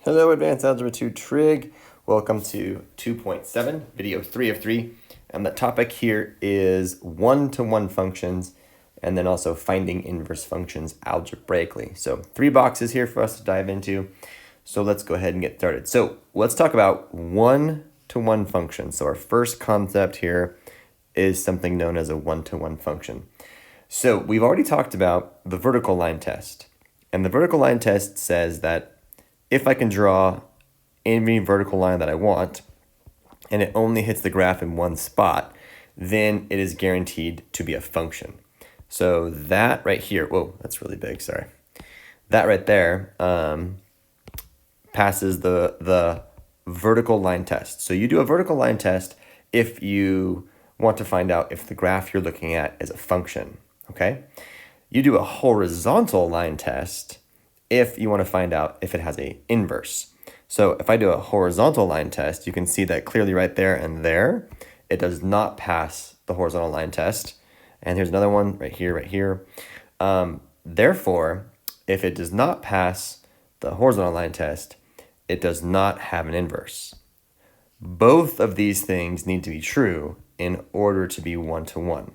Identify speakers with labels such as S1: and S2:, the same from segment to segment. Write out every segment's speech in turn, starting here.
S1: Hello, Advanced Algebra 2 Trig. Welcome to 2.7, video 3 of 3. And the topic here is one-to-one functions and then also finding inverse functions algebraically. So 3 boxes here for us to dive into. So let's go ahead and get started. So let's talk about one-to-one functions. So our first concept here is something known as a one-to-one function. So we've already talked about the vertical line test. And the vertical line test says that if I can draw any vertical line that I want, and it only hits the graph in one spot, then it is guaranteed to be a function. So that right here, whoa, that's really big, sorry. That right there passes the vertical line test. So you do a vertical line test if you want to find out if the graph you're looking at is a function, okay? You do a horizontal line test if you want to find out if it has an inverse. So if I do a horizontal line test, you can see that clearly right there and there, it does not pass the horizontal line test. And here's another one right here, right here. Therefore, if it does not pass the horizontal line test, it does not have an inverse. Both of these things need to be true in order to be one-to-one.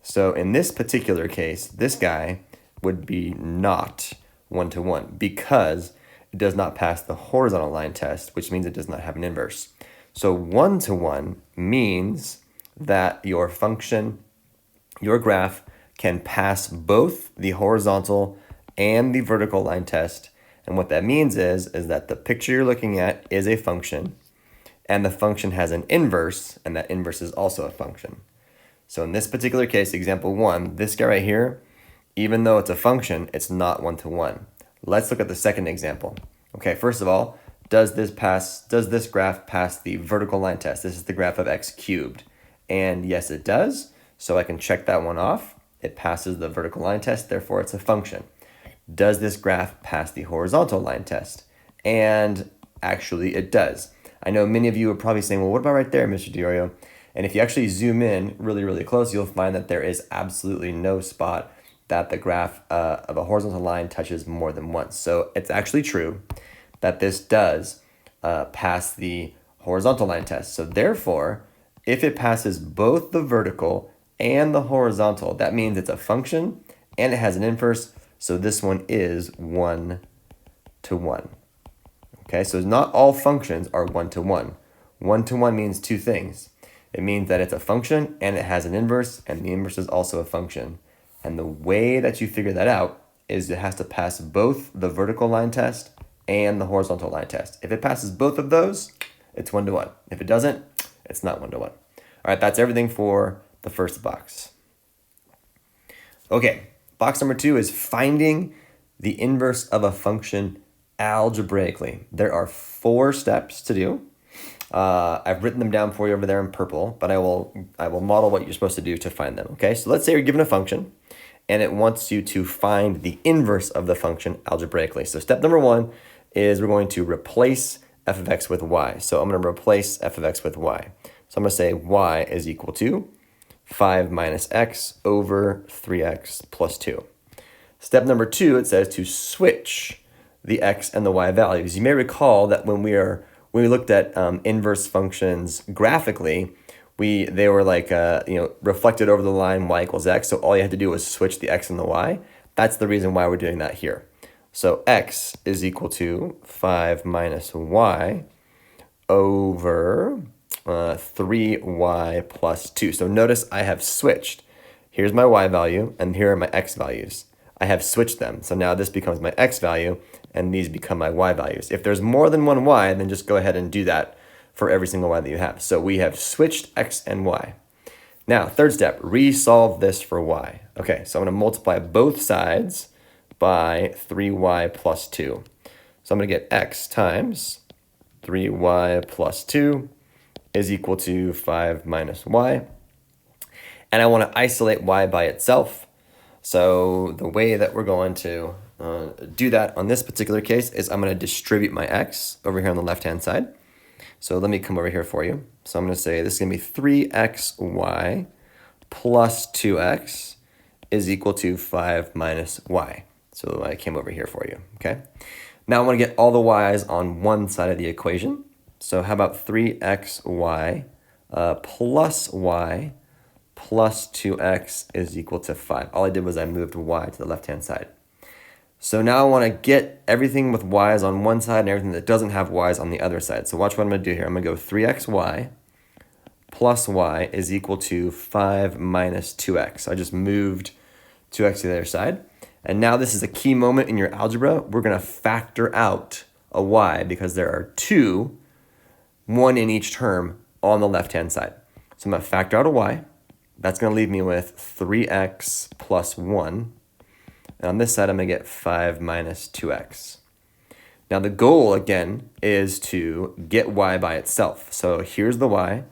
S1: So in this particular case, this guy would be not one-to-one because it does not pass the horizontal line test, which means it does not have an inverse. So one-to-one means that your function, your graph, can pass both the horizontal and the vertical line test. And what that means is that the picture you're looking at is a function, and the function has an inverse, and that inverse is also a function. So in this particular case, example 1, this guy right here, even though it's a function, it's not one-to-one. Let's look at the second example. Okay, first of all, does this graph pass the vertical line test? This is the graph of x cubed. And yes, it does. So I can check that one off. It passes the vertical line test, therefore it's a function. Does this graph pass the horizontal line test? And actually it does. I know many of you are probably saying, well, what about right there, Mr. Diorio? And if you actually zoom in really, really close, you'll find that there is absolutely no spot that the graph of a horizontal line touches more than once. So it's actually true that this does pass the horizontal line test. So therefore, if it passes both the vertical and the horizontal, that means it's a function and it has an inverse. So this one is one-to-one. Okay, so not all functions are one-to-one. One-to-one means two things. It means that it's a function and it has an inverse, and the inverse is also a function. And the way that you figure that out is it has to pass both the vertical line test and the horizontal line test. If it passes both of those, it's one-to-one. If it doesn't, it's not one-to-one. All right, that's everything for the first box. Okay, box number 2 is finding the inverse of a function algebraically. There are 4 steps to do. I've written them down for you over there in purple, but I will model what you're supposed to do to find them, okay? So let's say you're given a function, and it wants you to find the inverse of the function algebraically. So step number 1 is we're going to replace f of x with y. So I'm going to replace f of x with y. So I'm going to say y is equal to 5 minus x over 3x plus 2. Step number 2, it says to switch the x and the y values. You may recall that when we looked at inverse functions graphically, they were like reflected over the line y equals x. So all you had to do was switch the x and the y. That's the reason why we're doing that here. So x is equal to 5 minus y over 3y plus 2. So notice I have switched. Here's my y value, and here are my x values. I have switched them. So now this becomes my x value, and these become my y values. If there's more than one y, then just go ahead and do that for every single y that you have. So we have switched x and y. Now, third step, resolve this for y. Okay, so I'm going to multiply both sides by 3y plus 2. So I'm going to get x times 3y plus 2 is equal to 5 minus y. And I want to isolate y by itself. So the way that we're going to do that on this particular case is I'm going to distribute my x over here on the left-hand side. So let me come over here for you. So I'm going to say this is going to be 3xy plus 2x is equal to 5 minus y. So I came over here for you, okay? Now I want to get all the y's on one side of the equation. So how about 3xy plus y plus 2x is equal to 5. All I did was I moved y to the left-hand side. So now I want to get everything with y's on one side and everything that doesn't have y's on the other side. So watch what I'm going to do here. I'm going to go 3xy plus y is equal to 5 minus 2x. So I just moved 2x to the other side. And now this is a key moment in your algebra. We're going to factor out a y because there are two, one in each term, on the left-hand side. So I'm going to factor out a y. That's going to leave me with 3x plus 1. And on this side, I'm going to get 5 minus 2x. Now the goal, again, is to get y by itself. So here's the y.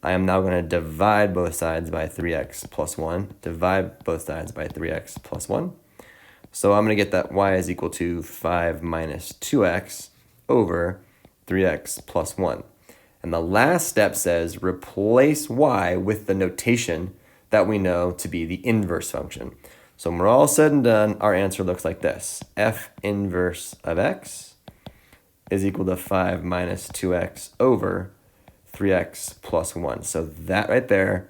S1: I am now going to divide both sides by 3x plus 1. Divide both sides by 3x plus 1. So I'm going to get that y is equal to 5 minus 2x over 3x plus 1. And the last step says replace y with the notation that we know to be the inverse function. So when we're all said and done, our answer looks like this. F inverse of x is equal to 5 minus 2x over 3x plus 1. So that right there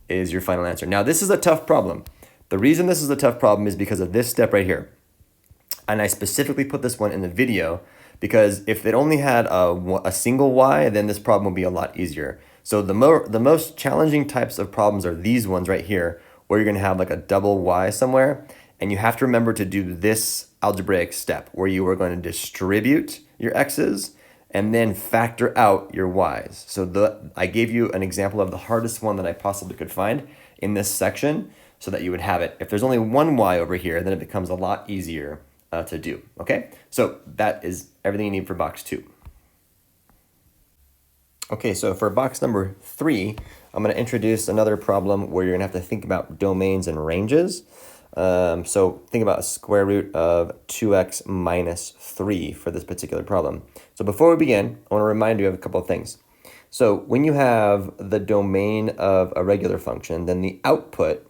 S1: is your final answer. Now, this is a tough problem. The reason this is a tough problem is because of this step right here. And I specifically put this one in the video because if it only had a single y, then this problem would be a lot easier. So the most challenging types of problems are these ones right here, where you're going to have like a double y somewhere. And you have to remember to do this algebraic step where you are going to distribute your x's and then factor out your y's. So I gave you an example of the hardest one that I possibly could find in this section so that you would have it. If there's only one y over here, then it becomes a lot easier to do, okay? So that is everything you need for box 2. Okay, so for box number 3, I'm going to introduce another problem where you're going to have to think about domains and ranges. So think about a square root of 2x minus 3 for this particular problem. So before we begin, I want to remind you of a couple of things. So when you have the domain of a regular function, then the output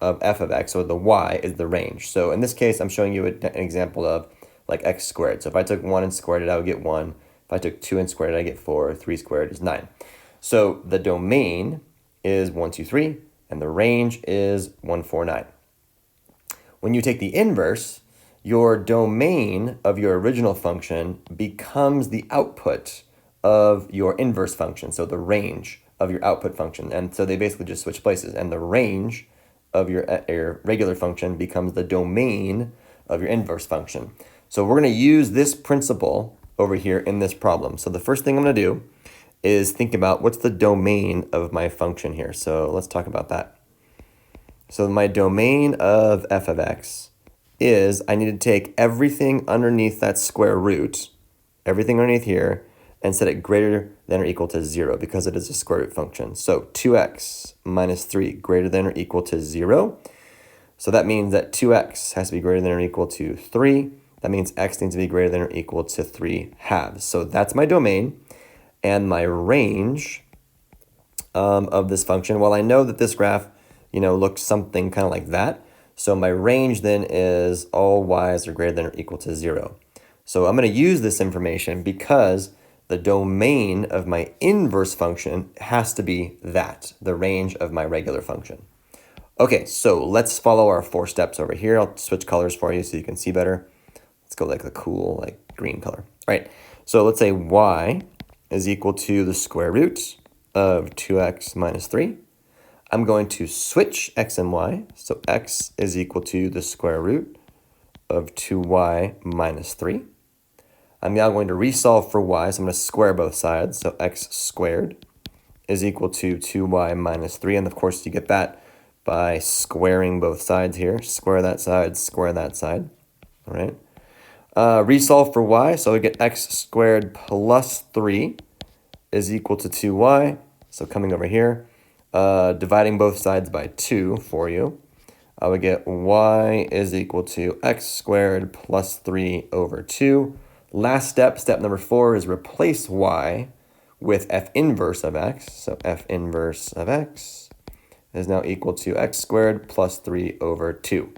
S1: of f of x, or the y, is the range. So in this case, I'm showing you an example of like x squared. So if I took 1 and squared it, I would get 1. If I took 2 and squared it, I get 4. 3 squared is 9. So the domain is 1, 2, 3, and the range is 1, 4, 9. When you take the inverse, your domain of your original function becomes the output of your inverse function, so the range of your output function. And so they basically just switch places, and the range of your regular function becomes the domain of your inverse function. So we're going to use this principle over here in this problem. So the first thing I'm going to do is think about what's the domain of my function here. So let's talk about that. So my domain of f of x is I need to take everything underneath that square root, everything underneath here, and set it greater than or equal to 0 because it is a square root function. So 2x minus 3 greater than or equal to 0. So that means that 2x has to be greater than or equal to 3. That means x needs to be greater than or equal to 3 halves. So that's my domain. And my range of this function, well, I know that this graph, looks something kind of like that. So my range then is all y's are greater than or equal to 0. So I'm going to use this information because the domain of my inverse function has to be that, the range of my regular function. Okay, so let's follow our 4 steps over here. I'll switch colors for you so you can see better. Let's go like the cool, green color. All right, so let's say y is equal to the square root of 2x minus 3. I'm going to switch x and y. So x is equal to the square root of 2y minus 3. I'm now going to resolve for y, so I'm going to square both sides. So x squared is equal to 2y minus 3. And of course, you get that by squaring both sides here. Square that side, square that side. All right. Resolve for y, so we get x squared plus 3 is equal to 2y. So coming over here, dividing both sides by 2 for you, I would get y is equal to x squared plus 3 over 2. Last step, step number 4, is replace y with f inverse of x. So f inverse of x is now equal to x squared plus 3 over 2.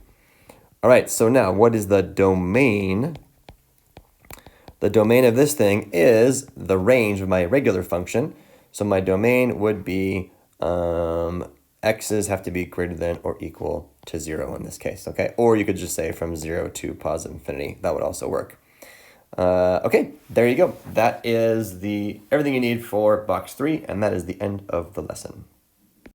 S1: All right, so now what is the domain The domain of this thing is the range of my regular function. So my domain would be x's have to be greater than or equal to 0 in this case, okay? Or you could just say from 0 to positive infinity. That would also work. Okay, there you go. That is everything you need for box 3, and that is the end of the lesson.